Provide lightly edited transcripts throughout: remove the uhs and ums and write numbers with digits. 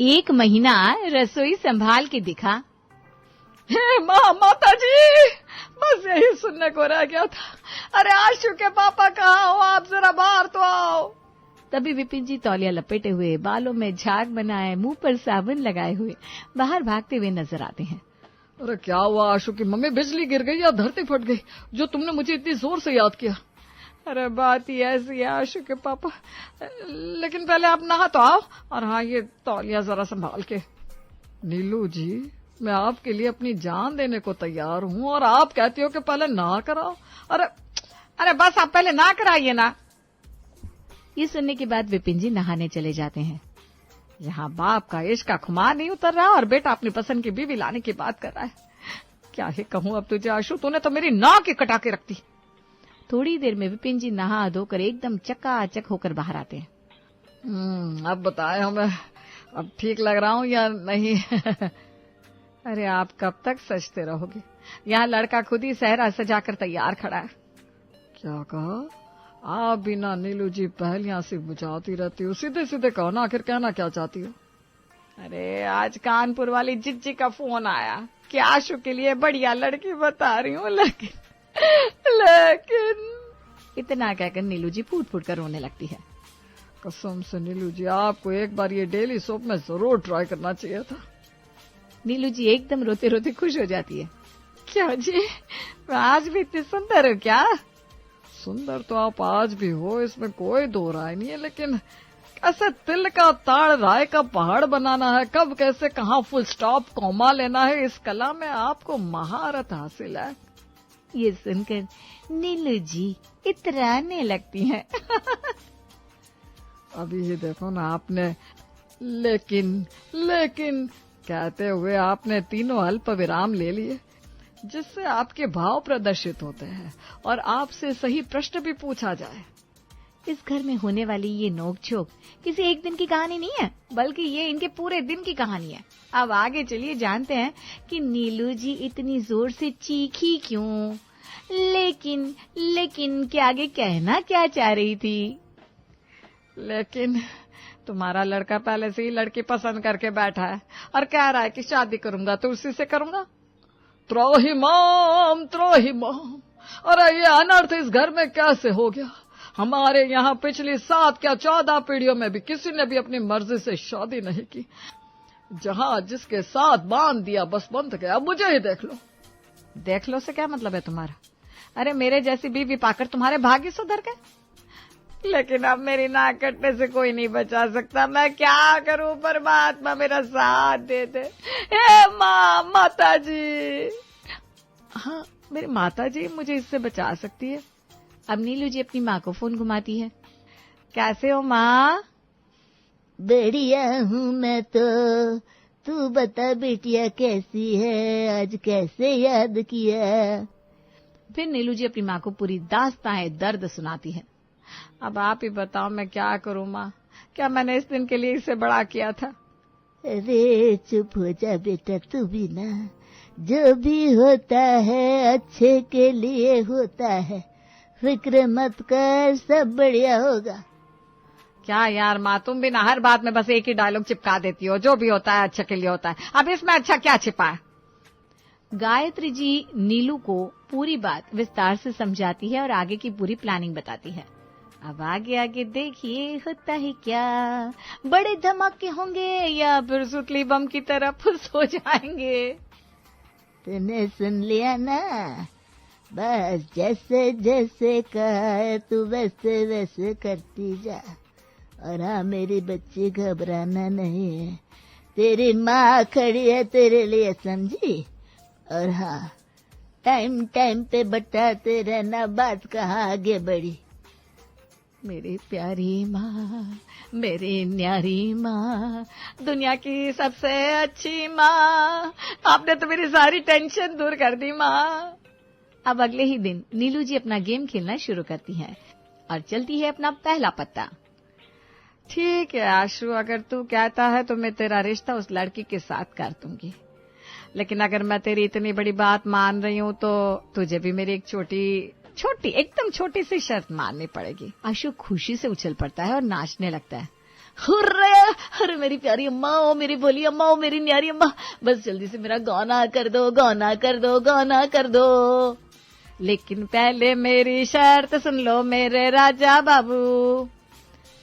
1 महीना रसोई संभाल के दिखा। हे माता जी, बस यही सुनने को रह गया था। अरे आशु के पापा कहाँ हो आप, जरा बाहर तो आओ। तभी विपिन जी तौलिया लपेटे हुए, बालों में झाग बनाए, मुंह पर साबुन लगाए हुए बाहर भागते हुए नजर आते हैं। अरे क्या हुआ आशु की मम्मी, बिजली गिर गई या धरती फट गई जो तुमने मुझे इतनी जोर से याद किया? अरे बात ही ऐसी है आशु के पापा, लेकिन पहले आप नहा तो आओ, और हाँ ये तौलिया जरा संभाल के। नीलू जी, मैं आपके लिए अपनी जान देने को तैयार हूँ और आप कहती हो कि पहले नहा कराओ। अरे बस आप पहले ना कराइए ना। ये सुनने के बाद विपिन जी नहाने चले जाते हैं। यहाँ बाप का इश्क का खुमार नहीं उतर रहा और बेटा अपनी पसंद की बीवी लाने की बात कर रहा है। क्या ही कहूँ अब तुझे आशु, तूने तो मेरी नाक ही कटा के रख दी। थोड़ी देर में विपिन जी नहा धोकर एकदम चकाचक होकर बाहर आते हैं। अब बताए हमें, अब ठीक लग रहा हूँ या नहीं? अरे आप कब तक सजते रहोगे? यहाँ लड़का खुद ही सेहरा सजाकर तैयार खड़ा है। क्या कहा? आप बिना नीलू जी पहलियां से बुझाती रहती हो, सीधे सीधे कहो ना, आखिर कहना क्या चाहती हो? अरे आज कानपुर वाली जिज्जी का फोन आया कि आशु के लिए बढ़िया लड़की बता रही हूँ, लेकिन इतना कहकर नीलू जी फूट फूट कर रोने लगती है। कसम से नीलू जी, आपको एक बार ये डेली सोप में जरूर ट्राई करना चाहिए था। नीलू जी एकदम रोते रोते खुश हो जाती है। क्या जी, मैं आज भी इतनी सुंदर हूँ क्या? सुंदर तो आप आज भी हो, इसमें कोई दो राय नहीं है, लेकिन कैसे तिल का ताड़ राय का पहाड़ बनाना है, कब कैसे कहाँ फुल स्टॉप कॉमा लेना है, इस कला में आपको महारत हासिल है। ये सुनकर नीलू जी इतराने लगती हैं। अभी ये देखो ना आपने लेकिन कहते हुए आपने तीनों अल्प विराम ले लिए, जिससे आपके भाव प्रदर्शित होते हैं और आपसे सही प्रश्न भी पूछा जाए। इस घर में होने वाली ये नोक-झोंक किसी एक दिन की कहानी नहीं है, बल्कि ये इनके पूरे दिन की कहानी है। अब आगे चलिए जानते हैं कि नीलू जी इतनी जोर से चीखी क्यों, लेकिन के आगे कहना क्या चाह रही थी। लेकिन तुम्हारा लड़का पहले से ही लड़की पसंद करके बैठा है और कह रहा है कि शादी करूंगा तो उसी से करूंगा। त्रोहिमाम। अरे ये अनर्थ इस घर में कैसे हो गया? हमारे यहाँ पिछली 7 या 14 पीढ़ियों में भी किसी ने भी अपनी मर्जी से शादी नहीं की। जहाँ जिसके साथ बांध दिया बस बंध गया। मुझे ही देख लो से क्या मतलब है तुम्हारा? अरे मेरे जैसी बीवी पाकर तुम्हारे भाग्य सुधर गए, लेकिन अब मेरी नाक कटने से कोई नहीं बचा सकता। मैं क्या करूं? परमात्मा मेरा साथ दे दे। हे माता जी। हाँ, मेरी माता जी मुझे इससे बचा सकती है। अब नीलू जी अपनी माँ को फोन घुमाती है। कैसे हो माँ? बढ़िया हूँ मैं तो, तू बता बेटिया कैसी है, आज कैसे याद किया? फिर नीलू जी अपनी माँ को पूरी दास्तान दर्द सुनाती है। अब आप ही बताओ मैं क्या करूं माँ, क्या मैंने इस दिन के लिए इसे बड़ा किया था? अरे चुप हो जा बेटा, तू भी ना, जो भी होता है अच्छे के लिए होता है, फिक्र मत कर, सब बढ़िया होगा। क्या यार माँ, तुम भी ना हर बात में बस एक ही डायलॉग चिपका देती हो, जो भी होता है अच्छे के लिए होता है। अब इसमें अच्छा क्या छिपा है? गायत्री जी नीलू को पूरी बात विस्तार से समझाती है और आगे की पूरी प्लानिंग बताती है। अब आगे देखिए होता है क्या, बड़े धमाके होंगे या फिर सुतली बम की तरह फुस हो जाएंगे। तूने सुन लिया ना, बस जैसे जैसे कहा तू वैसे वैसे करती जा। और हाँ मेरी बच्ची, घबराना नहीं है, तेरी माँ खड़ी है तेरे लिए, समझी? और हाँ टाइम पे बताते रहना बात कहाँ आगे बढ़ी। मेरी प्यारी माँ, मेरी न्यारी माँ, दुनिया की सबसे अच्छी माँ, आपने तो मेरी सारी टेंशन दूर कर दी माँ। अब अगले ही दिन नीलू जी अपना गेम खेलना शुरू करती हैं और चलती है अपना पहला पत्ता। ठीक है आशु, अगर तू कहता है तो मैं तेरा रिश्ता उस लड़की के साथ कर दूंगी, लेकिन अगर मैं तेरी इतनी बड़ी बात मान रही हूँ तो तुझे भी मेरी एक एकदम छोटी सी शर्त माननी पड़ेगी। आशु खुशी से उछल पड़ता है और नाचने लगता है। हुर्रे, अरे मेरी प्यारी अम्मा, ओ मेरी भोली अम्मा, ओ मेरी न्यारी अम्मा, बस जल्दी से मेरा गाना कर दो, गाना कर दो, गाना कर दो। लेकिन पहले मेरी शर्त सुन लो मेरे राजा बाबू।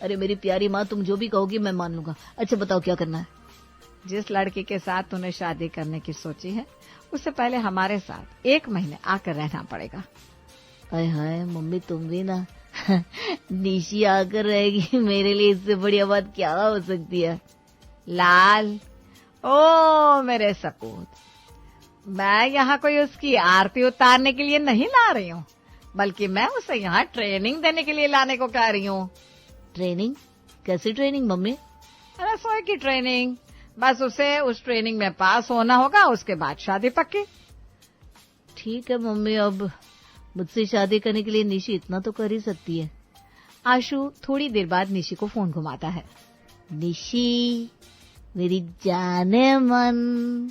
अरे मेरी प्यारी माँ, तुम जो भी कहोगी मैं मान लूंगा। अच्छा बताओ क्या करना है? जिस लड़की के साथ तूने शादी करने की सोची है उससे पहले हमारे साथ 1 महीने आकर रहना पड़ेगा। हाय हाय मम्मी, तुम भी ना निशी आकर रहेगी, मेरे लिए इससे बढ़िया बात क्या हो सकती है? लाल, ओ मेरे सपूत, मैं यहाँ कोई उसकी आरती उतारने के लिए नहीं ला रही हूँ, बल्कि मैं उसे यहाँ ट्रेनिंग देने के लिए लाने को कह रही हूँ। ट्रेनिंग? कैसी ट्रेनिंग मम्मी? रसोई की ट्रेनिंग। बस उसे उस ट्रेनिंग में पास होना होगा, उसके बाद शादी पक्की। ठीक है मम्मी, अब मुझसे शादी करने के लिए निशी इतना तो कर ही सकती है। आशु थोड़ी देर बाद निशी को फोन घुमाता है। निशी, मेरी जाने मन।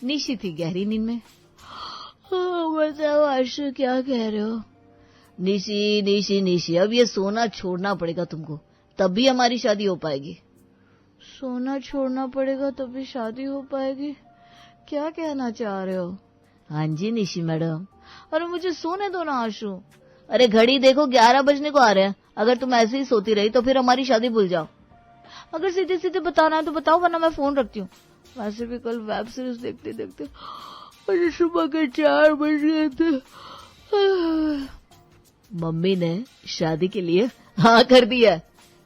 निशी थी गहरी नींद में। बताओ आशु, क्या कह रहे हो? निशी निशी निशी, अब ये सोना छोड़ना पड़ेगा तुमको, तभी हमारी शादी हो पाएगी। सोना छोड़ना पड़ेगा तभी शादी हो पाएगी? क्या कहना चाह रहे हो? हाँ जी निशी मैडम। अरे मुझे सोने दो ना आशु। अरे घड़ी देखो, 11 बजने को आ रहे हैं। अगर तुम ऐसे ही सोती रही तो फिर हमारी शादी भूल जाओ। अगर सीधे सीधे बताना है तो बताओ, वरना मैं फोन रखती हूँ। वैसे भी कल वेब सीरीज देखते देखते मुझे सुबह के 4 बज गए थे। मम्मी ने शादी के लिए हाँ कर दिया।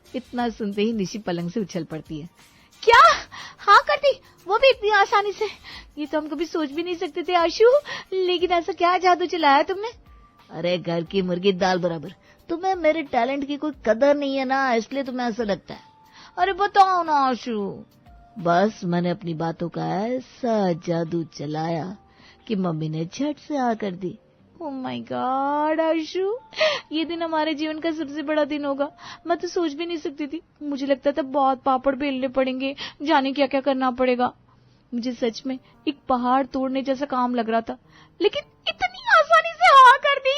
इतना सुनते ही निशी पलंग से उछल पड़ती है। क्या हाँ कर दी? वो भी इतनी आसानी से? ये तो हम कभी सोच भी नहीं सकते थे आशु। लेकिन ऐसा क्या जादू चलाया तुमने? अरे घर की मुर्गी दाल बराबर। तुम्हें मेरे टैलेंट की कोई कदर नहीं है ना, इसलिए तुम्हें ऐसा लगता है। अरे बताओ ना आशु। बस मैंने अपनी बातों का ऐसा जादू चलाया कि मम्मी ने झट से हाँ कर दी। ओह माय गॉड आशु, ये दिन हमारे जीवन का सबसे बड़ा दिन होगा। मैं तो सोच भी नहीं सकती थी। मुझे लगता था बहुत पापड़ बेलने पड़ेंगे, जाने क्या क्या करना पड़ेगा। मुझे सच में एक पहाड़ तोड़ने जैसा काम लग रहा था, लेकिन इतनी आसानी से हाँ कर दी।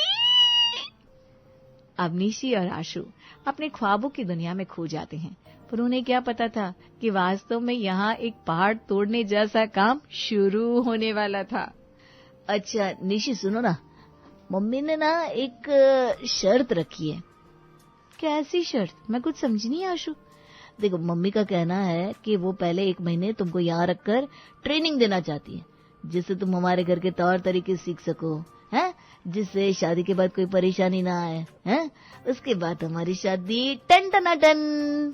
अब निशी और आशु अपने ख्वाबों की दुनिया में खो जाते हैं, पर उन्हें क्या पता था कि वास्तव में यहाँ एक पहाड़ तोड़ने जैसा काम शुरू होने वाला था। अच्छा निशी सुनो ना, मम्मी ने ना एक शर्त रखी है। कैसी शर्त? मैं कुछ समझी नहीं आशु। देखो मम्मी का कहना है कि वो पहले 1 महीने तुमको यहाँ रखकर ट्रेनिंग देना चाहती है, जिससे तुम हमारे घर के तौर तरीके सीख सको, हैं? जिससे शादी के बाद कोई परेशानी ना आए, हैं? उसके बाद हमारी शादी टन टना टन।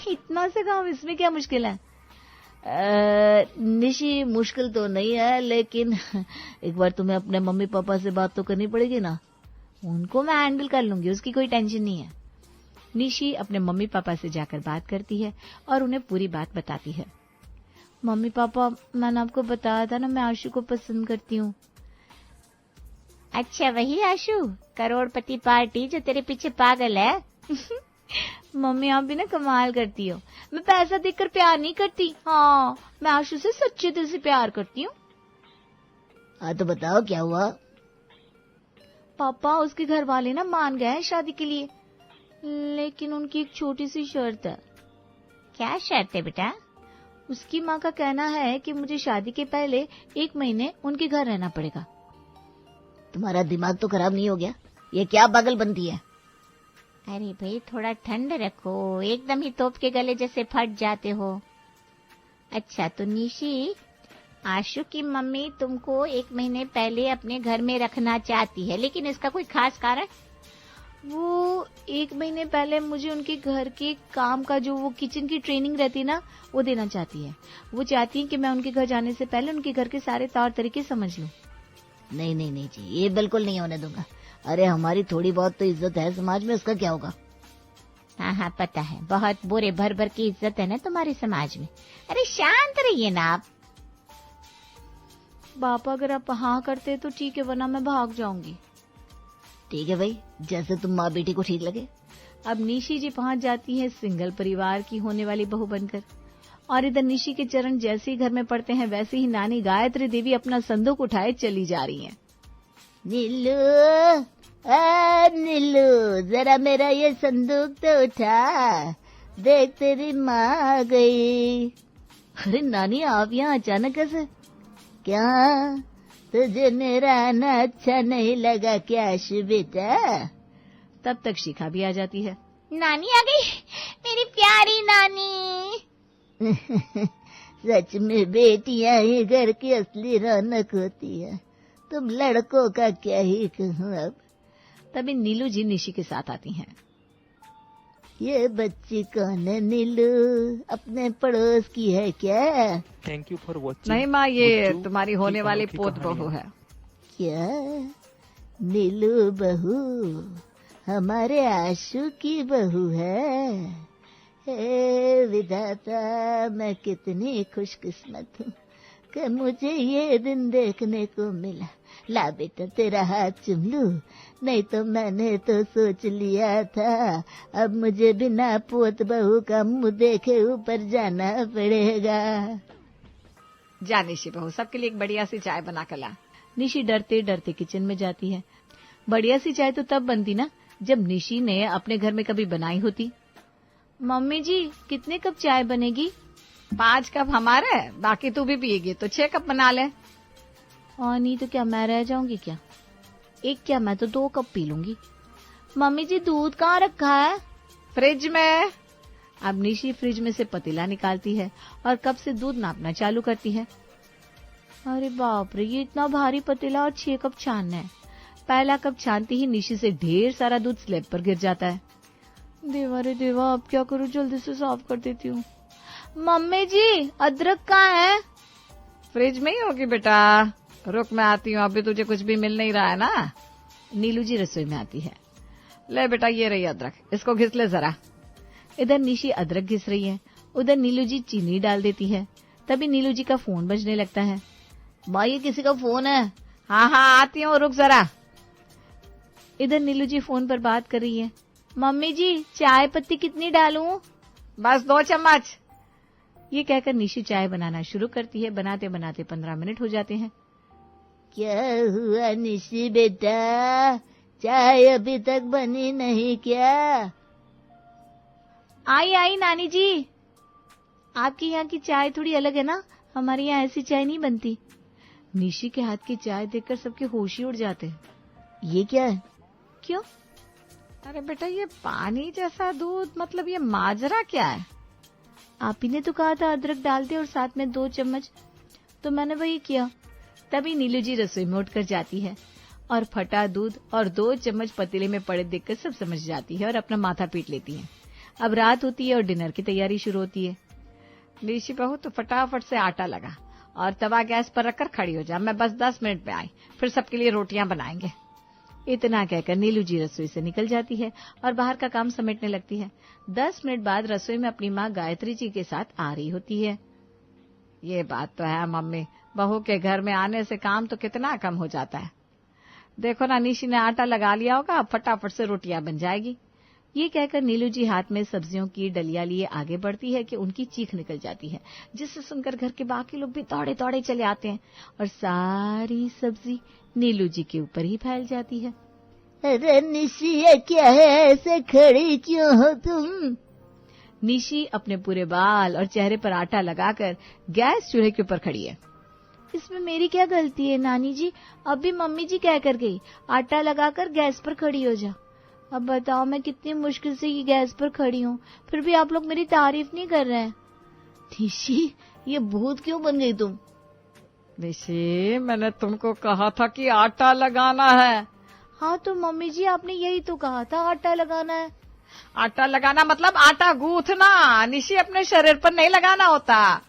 इतना से काम, इसमें क्या मुश्किल है? निशी मुश्किल तो नहीं है, लेकिन एक बार तुम्हें अपने मम्मी पापा से बात तो करनी पड़ेगी ना। उनको मैं हैंडल कर लूंगी, उसकी कोई टेंशन नहीं है। निशी अपने मम्मी पापा से जाकर बात करती है और उन्हें पूरी बात बताती है। मम्मी पापा, मैंने आपको बताया था ना मैं आशु को पसंद करती हूँ। अच्छा वही आशु, करोड़पति पार्टी जो तेरे पीछे पागल है। मम्मी आप भी ना कमाल करती हो। मैं पैसा देखकर प्यार नहीं करती। हाँ, मैं आशु से सच्चे दिल से प्यार करती हूँ। हाँ तो बताओ क्या हुआ? पापा, उसके घर वाले ना मान गए हैं शादी के लिए, लेकिन उनकी एक छोटी सी शर्त है। क्या शर्त है बेटा? उसकी माँ का कहना है कि मुझे शादी के पहले 1 महीने उनके घर रहना पड़ेगा। तुम्हारा दिमाग तो खराब नहीं हो गया? ये क्या पागलपंती है? अरे भाई थोड़ा ठंड रखो, एकदम ही तोप के गले जैसे फट जाते हो। अच्छा तो निशी, आशु की मम्मी तुमको 1 महीने पहले अपने घर में रखना चाहती है, लेकिन इसका कोई खास कारण? वो 1 महीने पहले मुझे उनके घर के काम का जो वो किचन की ट्रेनिंग रहती है ना, वो देना चाहती है। वो चाहती है कि मैं उनके घर जाने से पहले उनके घर के सारे तौर तरीके समझ लूं। नहीं नहीं नहीं जी, ये बिल्कुल नहीं होने दूंगा। अरे हमारी थोड़ी बहुत तो इज्जत है समाज में, उसका क्या होगा? हाँ हाँ पता है, बहुत बुरे भर भर की इज्जत है ना तुम्हारे समाज में। अरे शांत रहिए ना आप। पापा अगर आप हाँ करते तो ठीक है, वरना मैं भाग जाऊंगी। ठीक है भाई, जैसे तुम माँ बेटी को ठीक लगे। अब निशी जी पहुंच जाती है सिंगल परिवार की होने वाली बहू बनकर, और इधर निशी के चरण जैसे ही घर में पड़ते हैं वैसे ही नानी गायत्री देवी अपना संदूक उठाए चली जा रही हैं। नीलू, नीलू जरा मेरा ये संदूक तो उठा। देख तेरी माँ आ गई। अरे नानी, आप यहाँ अचानक कैसे? क्या तुझे मेरा आना अच्छा नहीं लगा क्या आशु बेटा? तब तक शिखा भी आ जाती है। नानी आ गई, मेरी प्यारी नानी। सच में बेटियां ही घर की असली रौनक होती है। तुम लड़कों का क्या ही कहूँ अब। तभी नीलू जी निशी के साथ आती हैं। ये बच्ची कौन है नीलू? अपने पड़ोस की है क्या? Thank you for watching. नहीं माँ, ये तुम्हारी होने वाली पोत बहू है। क्या नीलू बहू हमारे आशु की बहू है? हे विधाता, मैं कितनी खुशकिस्मत हूँ कि मुझे ये दिन देखने को मिला। ला बेटा तेरा हाथ चूम लूं, नहीं तो मैंने तो सोच लिया था अब मुझे बिना पोत बहू का मुंह देखे ऊपर जाना पड़ेगा। जा निशी बहू, सबके लिए एक बढ़िया सी चाय बना कर ला। निशी डरते डरते किचन में जाती है। बढ़िया सी चाय तो तब बनती ना जब निशी ने अपने घर में कभी बनाई होती। मम्मी जी, कितने कप चाय बनेगी? 5 कप हमारे, बाकी तू भी पिएगी तो 6 कप बना ले। और नहीं तो क्या मैं रह जाऊंगी क्या? एक क्या, मैं तो 2 कप पी लूंगी। मम्मी जी, दूध कहाँ रखा है? फ्रिज में। अब निशी फ्रिज में से पतीला निकालती है और कप से दूध नापना चालू करती है। अरे बाप रे, ये इतना भारी पतीला और 6 कप छानना है। पहला कप छानते ही निशी से ढेर सारा दूध स्लैब पर गिर जाता है। देवा रे देवा, अब क्या करूं? जल्दी से साफ कर देती हूँ। मम्मी जी, अदरक कहाँ है? फ्रिज में ही होगी बेटा, रुक मैं आती हूँ, अभी तुझे कुछ भी मिल नहीं रहा है ना। नीलू जी रसोई में आती है। ले बेटा, ये रही अदरक, इसको घिस ले जरा। इधर निशी अदरक घिस रही है, उधर नीलू जी चीनी डाल देती है। तभी नीलू जी का फोन बजने लगता है। माँ, ये किसी का फोन है? हाँ हाँ आती हूँ, रुक जरा। इधर नीलू जी फोन पर बात कर रही है। मम्मी जी, चाय पत्ती कितनी डालूं? बस 2 चम्मच। ये कहकर निशी चाय बनाना शुरू करती है। बनाते बनाते 15 मिनट हो जाते हैं। क्या हुआ निशी बेटा, चाय अभी तक बनी नहीं क्या? आई आई नानी जी, आपके यहाँ की चाय थोड़ी अलग है ना, हमारे यहाँ ऐसी चाय नहीं बनती। निशी के हाथ की चाय देखकर सबके होश ही उड़ जाते हैं। ये क्या है? क्यों? अरे बेटा, ये पानी जैसा दूध, मतलब ये माजरा क्या है? आप ही ने तो कहा था अदरक डाल दे और साथ में 2 चम्मच, तो मैंने वही किया। तभी नीलू जी रसोई में उठकर जाती है और फटा दूध और 2 चम्मच पतीले में पड़े देखकर सब समझ जाती है और अपना माथा पीट लेती है। अब रात होती है और डिनर की तैयारी शुरू होती है। निशी बहू, तो फटाफट से आटा लगा और तवा गैस पर रखकर खड़ी हो जा, मैं बस 10 मिनट में आई, फिर सबके लिए रोटियां बनाएंगे। इतना कहकर नीलू जी रसोई से निकल जाती है और बाहर का काम समेटने लगती है। 10 मिनट बाद रसोई में अपनी माँ गायत्री जी के साथ आ रही होती है। ये बात तो है मम्मी, बहू के घर में आने से काम तो कितना कम हो जाता है। देखो ना, निशी ने आटा लगा लिया होगा, अब फटाफट से रोटियां बन जाएगी। ये कहकर नीलू जी हाथ में सब्जियों की डलिया लिए आगे बढ़ती है कि उनकी चीख निकल जाती है, जिससे सुनकर घर के बाकी लोग भी दौड़े दौड़े चले आते हैं और सारी सब्जी नीलू जी के ऊपर ही फैल जाती है। अरे निशी, ये क्या है? ऐसे खड़ी क्यों हो तुम? निशी अपने पूरे बाल और चेहरे पर आटा लगाकर गैस चूल्हे के ऊपर खड़ी है। इसमें मेरी क्या गलती है नानी जी? अभी मम्मी जी कह कर गई आटा लगाकर गैस पर खड़ी हो जा। अब बताओ, मैं कितनी मुश्किल से ये गैस पर खड़ी हूँ, फिर भी आप लोग मेरी तारीफ नहीं कर रहे हैं। निशी, ये भूत क्यों बन गई तुम? निशी, मैंने तुमको कहा था कि आटा लगाना है। हाँ तो मम्मी जी, आपने यही तो कहा था, आटा लगाना है। आटा लगाना मतलब आटा गूंथना, निशी अपने शरीर पर नहीं लगाना होता।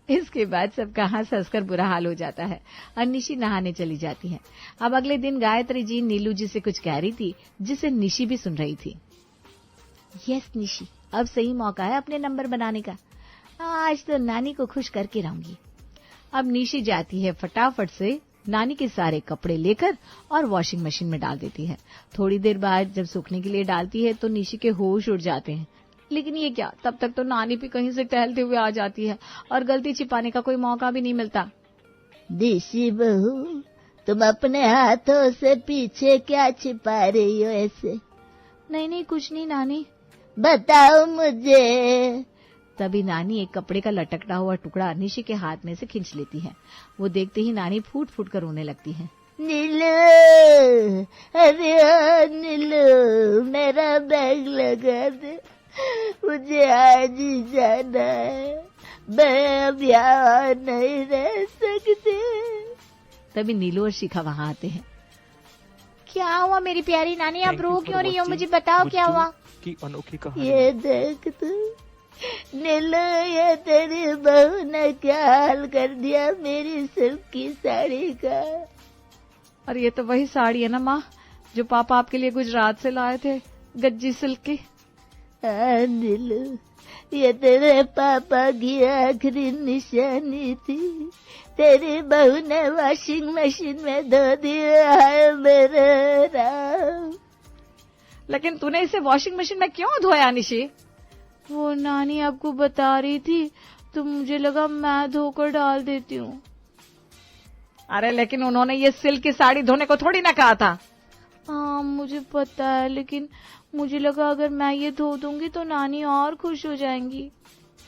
इसके बाद सबका हंस हंसकर बुरा हाल हो जाता है और निशी नहाने चली जाती है। अब अगले दिन गायत्री जी नीलू जी से कुछ कह रही थी, जिसे निशी भी सुन रही थी। यस निशी, अब सही मौका है अपने नंबर बनाने का। आज तो नानी को खुश करके रहूंगी। अब निशी जाती है फटाफट से नानी के सारे कपड़े लेकर और वॉशिंग मशीन में डाल देती है। थोड़ी देर बाद जब सूखने के लिए डालती है तो निशी के होश उड़ जाते हैं। लेकिन ये क्या, तब तक तो नानी भी कहीं से टहलते हुए आ जाती है और गलती छिपाने का कोई मौका भी नहीं मिलता। निशी बहू, तुम अपने हाथों से पीछे क्या छिपा रही हो ऐसे? नहीं नहीं, कुछ नहीं नानी। बताओ मुझे। तभी नानी एक कपड़े का लटकता हुआ टुकड़ा निशी के हाथ में से खींच लेती है। वो देखते ही नानी फूट फूट कर रोने लगती है। नीलू, अरे नीलू, मेरा बैग लगा दे, मुझे आज ही जाना है, मैं अब यहाँ नहीं रह सकती। तभी नीलू और शिखा वहाँ आते हैं। क्या हुआ मेरी प्यारी नानी, आप Thank रो you for क्यों रही हो? watching मुझे बताओ क्या बुच्चू हुआ? की अनोखी कहानी। ये देख तू नीलू, ये तेरी बहू ने क्या हाल कर दिया मेरी सिल्क की साड़ी का। और ये तो वही साड़ी है ना माँ, जो पापा आपके लिए गुजरात से लाए थे, गज्जी सिल्क की। हाँ नीलू, ये तेरे पापा की आखिरी निशानी थी। तेरी बहू ने वॉशिंग मशीन में धो दिया है मेरे राम। लेकिन तूने इसे वॉशिंग मशीन में क्यों धोया निशी? वो नानी आपको बता रही थी तो मुझे लगा मैं धोकर डाल देती हूँ। अरे लेकिन उन्होंने ये सिल्क की साड़ी धोने को थोड़ी ना कहा था। हाँ मुझे पता है, लेकिन मुझे लगा अगर मैं ये धो दूंगी तो नानी और खुश हो जाएंगी।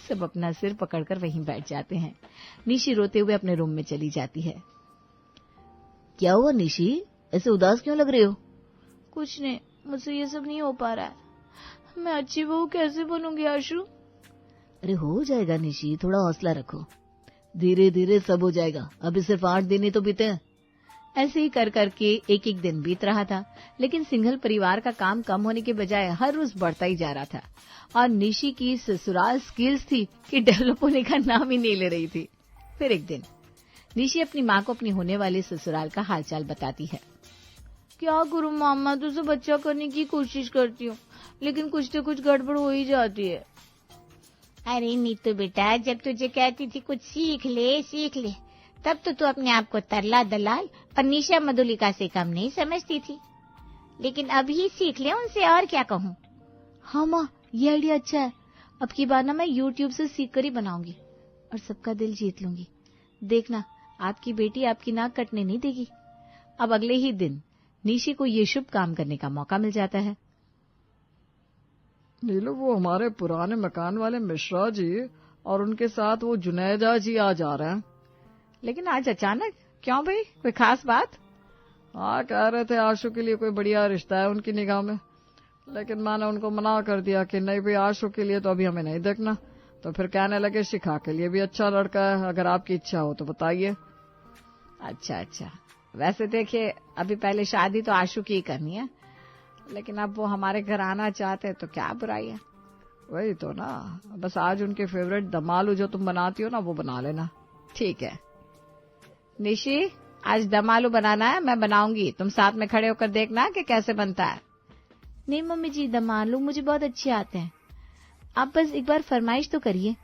सब अपना सिर पकड़कर वहीं बैठ जाते हैं। निशी रोते हुए अपने रूम में चली जाती है। क्या हुआ निशी, ऐसे उदास क्यों लग रहे हो? कुछ नहीं, मुझसे ये सब नहीं हो पा रहा है। मैं अच्छी बहू कैसे बनूंगी आशु? अरे हो जाएगा निशी, थोड़ा हौसला रखो, धीरे धीरे सब हो जाएगा। अभी सिर्फ 8 दिन ही तो बीते हैं। ऐसे ही कर करके एक एक दिन बीत रहा था, लेकिन सिंघल परिवार का काम कम होने के बजाय हर रोज बढ़ता ही जा रहा था। और निशी की ससुराल स्किल्स थी कि डेवलप होने का नाम ही नहीं ले रही थी। फिर एक दिन निशी अपनी माँ को अपनी होने वाली ससुराल का हालचाल बताती है। क्या करूं मामा, तुझसे बच्चा करने की कोशिश करती हूँ, लेकिन कुछ तो कुछ गड़बड़ हो ही जाती है। अरे नीतू बेटा, जब तुझे कहती थी कुछ सीख ले, तब तो तू अपने आप को तरला दलाल और निशा मधुलिका से कम नहीं समझती थी। लेकिन अभी सीख ले उनसे, और क्या कहूँ। हाँ माँ, ये आइडिया अच्छा है। अब की बार ना मैं YouTube से सीख कर ही बनाऊंगी और सबका दिल जीत लूंगी। देखना, आपकी बेटी आपकी नाक कटने नहीं देगी। अब अगले ही दिन निशी को ये शुभ काम करने का मौका मिल जाता है। नीलू, वो हमारे पुराने मकान वाले मिश्रा जी और उनके साथ वो जुनेजा जी आज आ रहे हैं। लेकिन आज अचानक क्यों भाई, कोई खास बात? हाँ, कह रहे थे आशु के लिए कोई बढ़िया रिश्ता है उनकी निगाह में, लेकिन मैंने उनको मना कर दिया कि नहीं भाई, आशु के लिए तो अभी हमें नहीं देखना। तो फिर कहने लगे शिखा के लिए भी अच्छा लड़का है, अगर आपकी इच्छा हो तो बताइए। अच्छा, वैसे देखिए, अभी पहले शादी तो आशु की ही करनी है, लेकिन अब वो हमारे घर आना चाहते हैं तो क्या बुराई है। वही तो ना, बस आज उनके फेवरेट दम आलू जो तुम बनाती हो ना, वो बना लेना। ठीक है निशी, आज दम आलू बनाना है, मैं बनाऊंगी, तुम साथ में खड़े होकर देखना कि कैसे बनता है। नहीं मम्मी जी, दम आलू मुझे बहुत अच्छे आते हैं, आप बस एक बार फरमाइश तो करिए।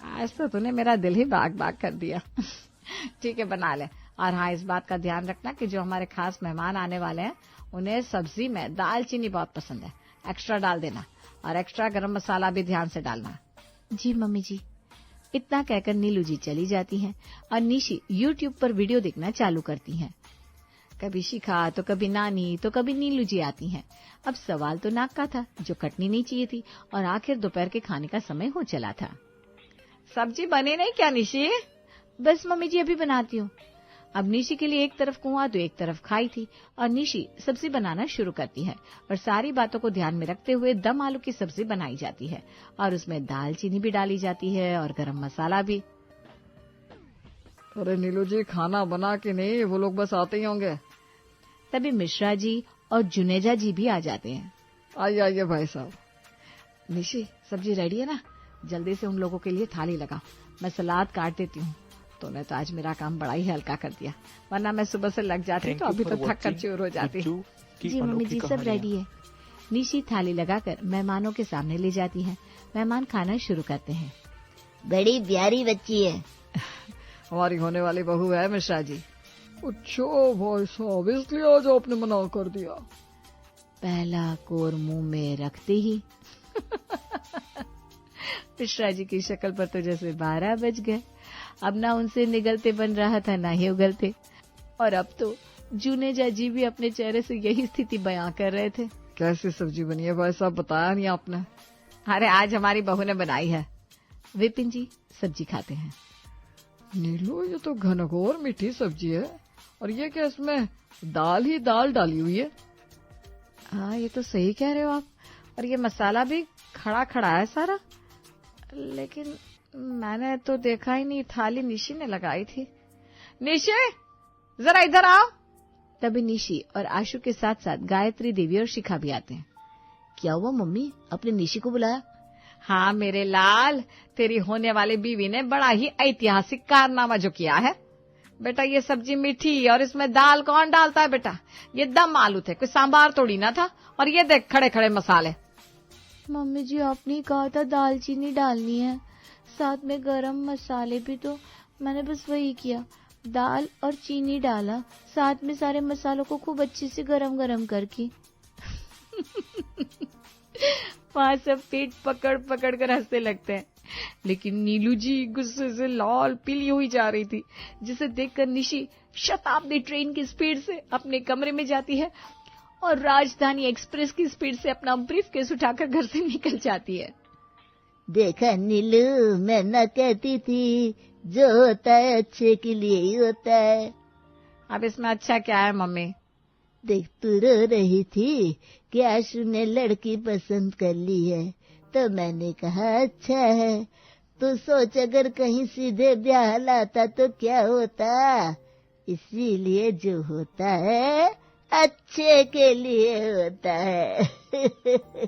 आज तो तूने मेरा दिल ही बाग बाग कर दिया। ठीक है, बना ले। और हाँ, इस बात का ध्यान रखना कि जो हमारे खास मेहमान आने वाले हैं उन्हें सब्जी में दालचीनी बहुत पसंद है, एक्स्ट्रा डाल देना, और एक्स्ट्रा गरम मसाला भी ध्यान से डालना। जी मम्मी जी। इतना कहकर नीलू जी चली जाती हैं और निशी YouTube पर वीडियो देखना चालू करती हैं। कभी शिखा तो कभी नानी तो कभी नीलू जी आती हैं। अब सवाल तो नाक का था जो कटनी नहीं चाहिए थी, और आखिर दोपहर के खाने का समय हो चला था। सब्जी बनी नहीं क्या निशी? बस मम्मी जी, अभी बनाती हूँ। अब निशी के लिए एक तरफ कुआं तो एक तरफ खाई थी, और निशी सब्जी बनाना शुरू करती है और सारी बातों को ध्यान में रखते हुए दम आलू की सब्जी बनाई जाती है, और उसमें दालचीनी भी डाली जाती है और गरम मसाला भी। अरे नीलू जी, खाना बना के नहीं, वो लोग बस आते ही होंगे। तभी मिश्रा जी और जुनेजा जी भी आ जाते हैं। आइए भाई साहब। निशी, सब्जी रेडी है ना? जल्दी से उन लोगों के लिए थाली लगा, मैं सलाद काट देती हूँ। तूने तो आज मेरा काम बड़ा ही हल्का कर दिया, वरना मैं सुबह से लग जाती तो अभी तो थक कर चूर हो जाती। जी मम्मी जी, सब रेडी है। निशी थाली लगाकर मेहमानों के सामने ले जाती है। मेहमान खाना शुरू करते हैं। बड़ी प्यारी बच्ची है। हमारी होने वाली बहू है मिश्रा जी। अच्छा भाई साहब, इसलिए आज आपने मना कर दिया। पहला कोर मुंह में रखते ही मिश्रा जी की शक्ल पर तो जैसे 12 बज गए। अब ना उनसे निगलते बन रहा था, ना ही उगलते, और अब तो जुनेजा जी भी अपने चेहरे से यही स्थिति बयां कर रहे थे। कैसी सब्जी बनी है भाई साहब, बताया नहीं आपने। अरे आज हमारी बहू ने बनाई है। विपिन जी सब्जी खाते हैं। नीलू ये तो घनघोर मीठी सब्जी है, और ये क्या इसमें दाल ही दाल डाली हुई है। हाँ ये तो सही कह रहे हो आप, और ये मसाला भी खड़ा खड़ा है सारा, लेकिन मैंने तो देखा ही नहीं, थाली निशी ने लगाई थी। निशी जरा इधर आओ। तभी निशी और आशु के साथ साथ गायत्री देवी और शिखा भी आते हैं। क्या हुआ मम्मी, अपने निशी को बुलाया? हाँ मेरे लाल, तेरी होने वाली बीवी ने बड़ा ही ऐतिहासिक कारनामा जो किया है। बेटा ये सब्जी मीठी, और इसमें दाल कौन डालता है बेटा? ये दम आलू थे, कोई सांबार तोड़ी ना था। और ये देख खड़े खड़े मसाले। मम्मी जी आपने कहा था दालचीनी डालनी है, साथ में गरम मसाले भी, तो मैंने बस वही किया, दाल और चीनी डाला, साथ में सारे मसालों को खूब अच्छे से गरम गरम करके। वहां सब पेट पकड़ पकड़ कर हंसने लगते हैं, लेकिन नीलू जी गुस्से से लाल पीली हुई जा रही थी, जिसे देखकर निशी शताब्दी ट्रेन की स्पीड से अपने कमरे में जाती है और राजधानी एक्सप्रेस की स्पीड से अपना ब्रीफकेस उठाकर घर से निकल जाती है। देखा नीलू, मैं न कहती थी, जो होता है अच्छे के लिए ही होता है। अब इसमें अच्छा क्या है मम्मी? देख तू रो रही थी कि आशु ने लड़की पसंद कर ली है, तो मैंने कहा अच्छा है। तो सोच अगर कहीं सीधे ब्याह लाता तो क्या होता। इसीलिए जो होता है अच्छे के लिए होता है।